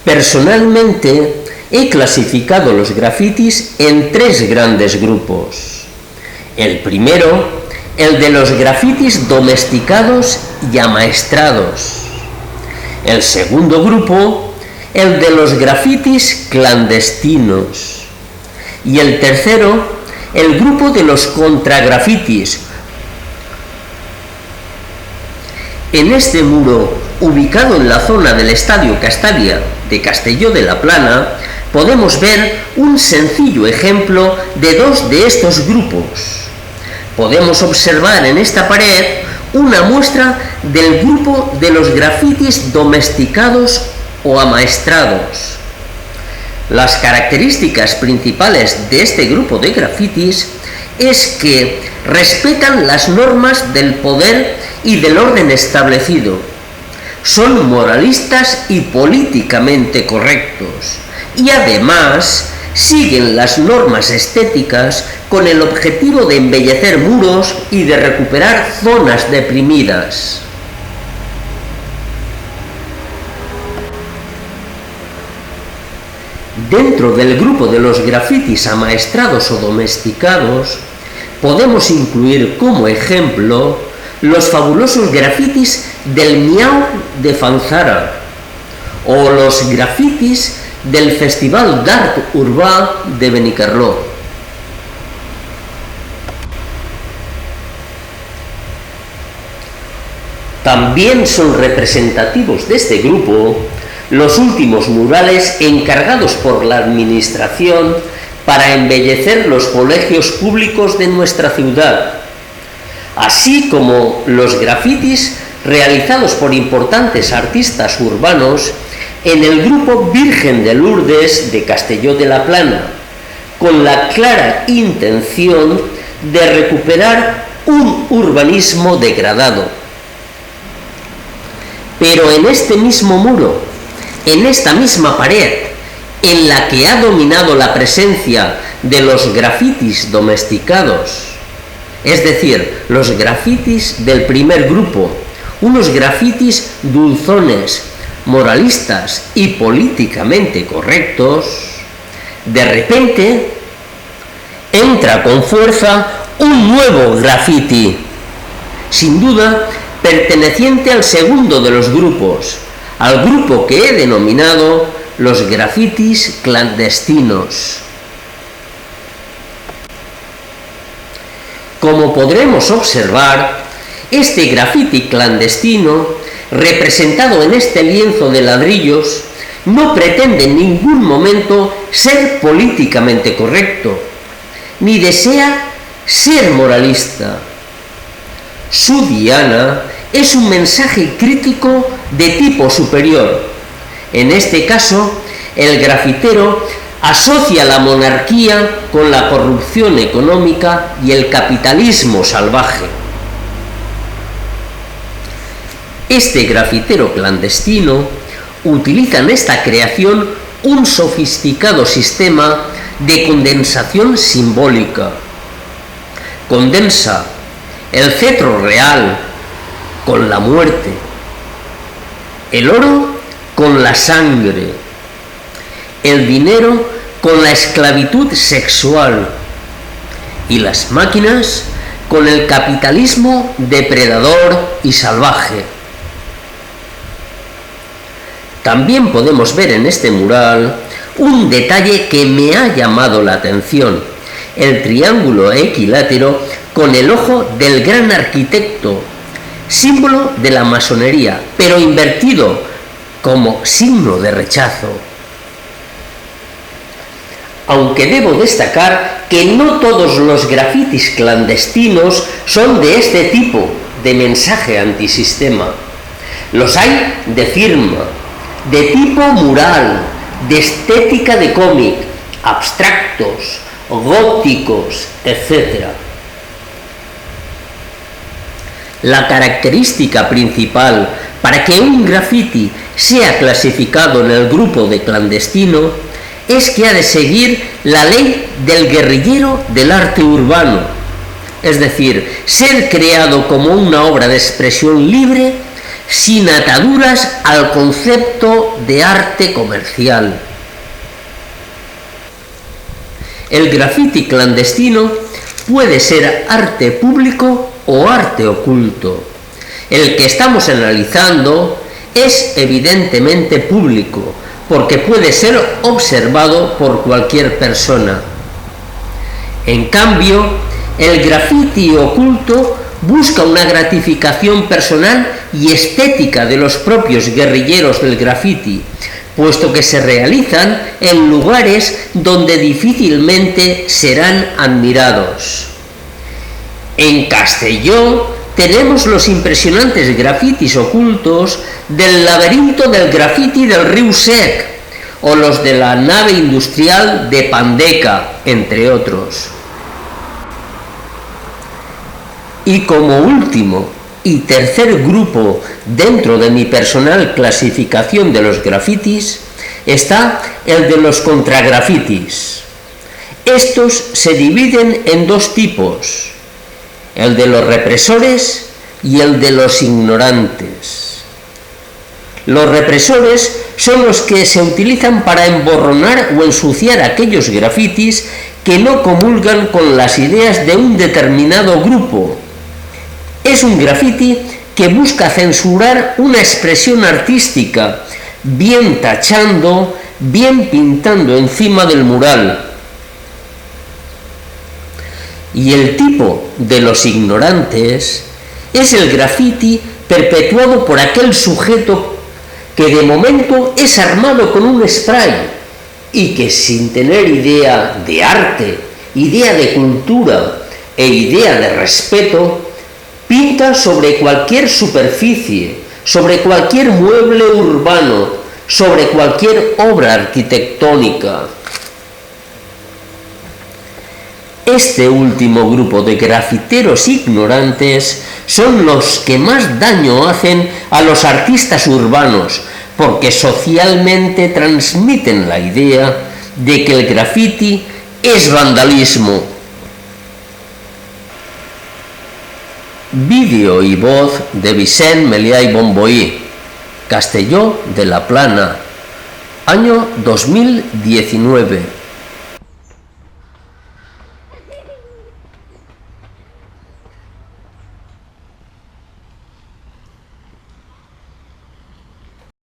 Personalmente, he clasificado los grafitis en tres grandes grupos. El primero, el de los grafitis domesticados y amaestrados. El segundo grupo, el de los grafitis clandestinos. Y el tercero, el grupo de los contragrafitis. En este muro, ubicado en la zona del Estadio Castalia de Castelló de la Plana, podemos ver un sencillo ejemplo de dos de estos grupos. Podemos observar en esta pared una muestra del grupo de los grafitis domesticados o amaestrados. Las características principales de este grupo de grafitis es que respetan las normas del poder y del orden establecido. Son moralistas y políticamente correctos. Y además siguen las normas estéticas con el objetivo de embellecer muros y de recuperar zonas deprimidas. Dentro del grupo de los grafitis amaestrados o domesticados, podemos incluir como ejemplo los fabulosos grafitis del Miau de Fanzara o los grafitis del Festival d'Art Urbà de Benicarló. También son representativos de este grupo los últimos murales encargados por la Administración para embellecer los colegios públicos de nuestra ciudad, así como los grafitis realizados por importantes artistas urbanos en el grupo Virgen de Lourdes de Castelló de la Plana, con la clara intención de recuperar un urbanismo degradado. Pero en este mismo muro, en esta misma pared, en la que ha dominado la presencia de los grafitis domesticados, es decir, los grafitis del primer grupo, unos grafitis dulzones, moralistas y políticamente correctos, de repente entra con fuerza un nuevo grafiti, sin duda perteneciente al segundo de los grupos, al grupo que he denominado los grafitis clandestinos. Como podremos observar, este grafiti clandestino, representado en este lienzo de ladrillos, no pretende en ningún momento ser políticamente correcto, ni desea ser moralista. Su diana es un mensaje crítico de tipo superior. En este caso, el grafitero asocia la monarquía con la corrupción económica y el capitalismo salvaje. Este grafitero clandestino utiliza en esta creación un sofisticado sistema de condensación simbólica. Condensa el cetro real con la muerte, el oro con la sangre, el dinero con la esclavitud sexual y las máquinas con el capitalismo depredador y salvaje. También podemos ver en este mural un detalle que me ha llamado la atención: el triángulo equilátero con el ojo del gran arquitecto, símbolo de la masonería, pero invertido como signo de rechazo. Aunque debo destacar que no todos los grafitis clandestinos son de este tipo de mensaje antisistema. Los hay de firma, de tipo mural, de estética de cómic, abstractos, góticos, etc. La característica principal para que un grafiti sea clasificado en el grupo de clandestino es que ha de seguir la ley del guerrillero del arte urbano, es decir, ser creado como una obra de expresión libre sin ataduras al concepto de arte comercial. El grafiti clandestino puede ser arte público o arte oculto. El que estamos analizando es evidentemente público, porque puede ser observado por cualquier persona. En cambio, el grafiti oculto busca una gratificación personal y estética de los propios guerrilleros del grafiti, puesto que se realizan en lugares donde difícilmente serán admirados. En Castelló tenemos los impresionantes grafitis ocultos del laberinto del grafiti del Riu Sec o los de la nave industrial de Pandeca, entre otros. Y como último y tercer grupo dentro de mi personal clasificación de los grafitis está el de los contragrafitis. Estos se dividen en dos tipos: el de los represores y el de los ignorantes. Los represores son los que se utilizan para emborronar o ensuciar aquellos grafitis que no comulgan con las ideas de un determinado grupo. Es un grafiti que busca censurar una expresión artística, bien tachando, bien pintando encima del mural. Y el tipo de los ignorantes es el grafiti perpetuado por aquel sujeto que de momento es armado con un spray y que, sin tener idea de arte, idea de cultura e idea de respeto, pinta sobre cualquier superficie, sobre cualquier mueble urbano, sobre cualquier obra arquitectónica. Este último grupo de grafiteros ignorantes son los que más daño hacen a los artistas urbanos, porque socialmente transmiten la idea de que el grafiti es vandalismo. Vídeo y voz de Vicent Melià i Bonboí, Castelló de la Plana, año 2019.